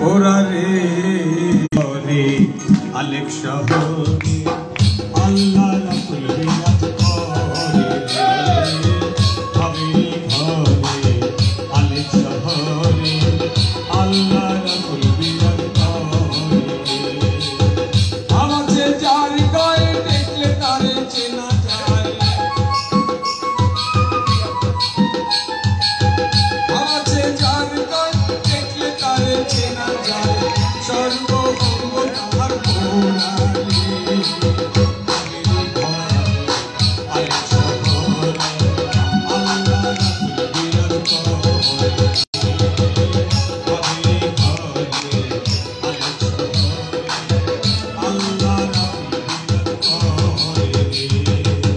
ওরারে রে আলেক শহরে আল্লাহ রাসূল বিরাজ করে হাবিল ঘরে আলেক শহরে আল্লাহ রাসূল বিরাজ করে আমাকে যার গায়ে দেখলে তারে চেনা যায় আমাকে যার গায়ে দেখলে তারে চেনা যায় সর্বঙ্গ তাহার গোড়ালি আলেক শহরে আল্লাহ রাসূল বিরাজ করে হাবিল ঘরে আলেক শহরে আল্লাহ রাসূল বিরাজ করে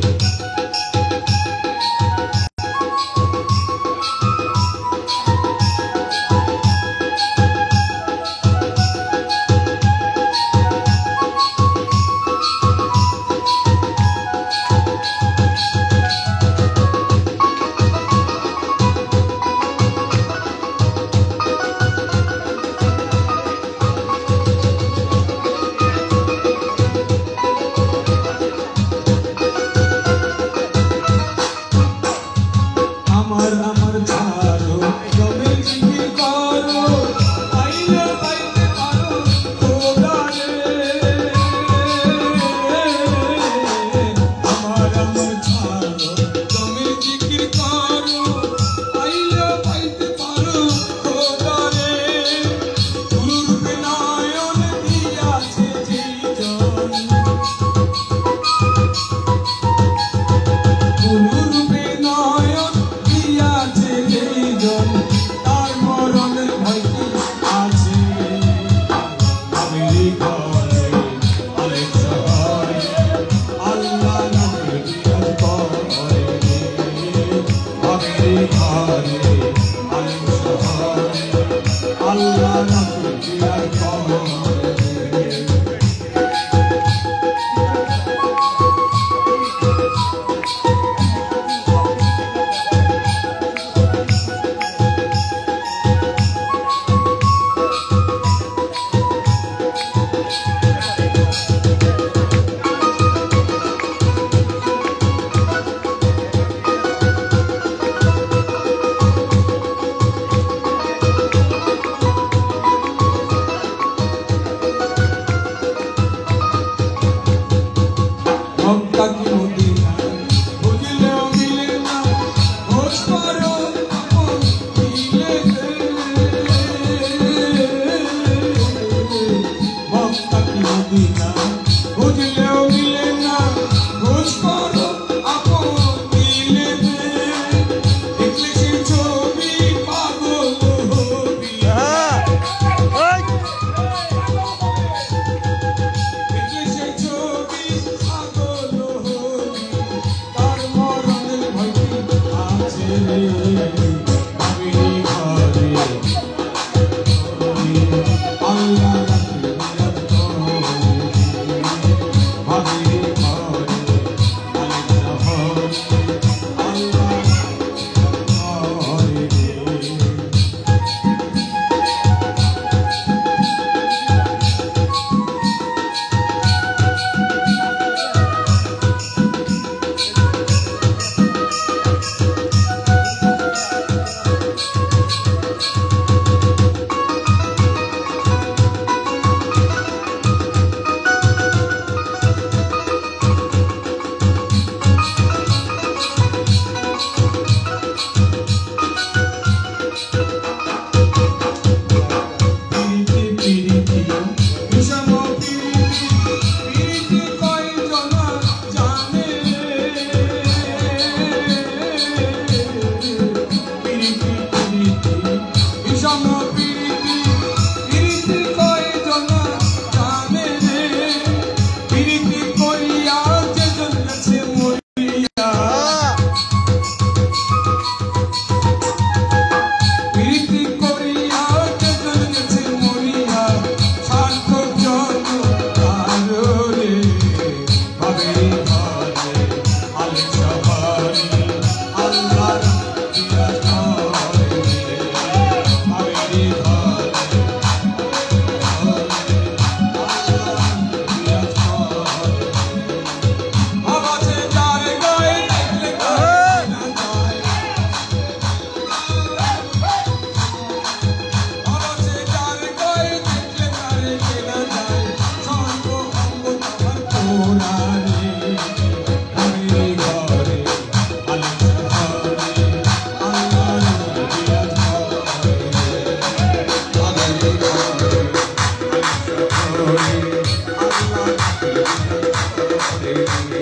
আমার আমার ছাড়ো জমে জিকির করো আইলে পাইতে পারো খোদারে আমার আমার ছাড়ো জমে জিকির করো আইলে পাইতে পারো খোদারে গুরুরূপে নয়ন দিয়াছে যেইজন গুরুরূপে নয়ন দিয়াছে যেইজন তার মরণের ভয় কি আছে হাবিল ঘরে আলেক শহরে আল্লাহ রাসূল বিরাজ করে হাবিল ঘরে আলেক শহরে আল্লাহ রাসূল বিরাজ করে আছে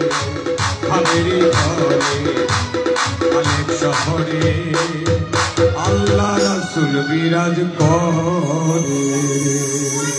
খামেরি ঘরে অনেক শহরে আল্লাহ রাসূল বিরাজ করে।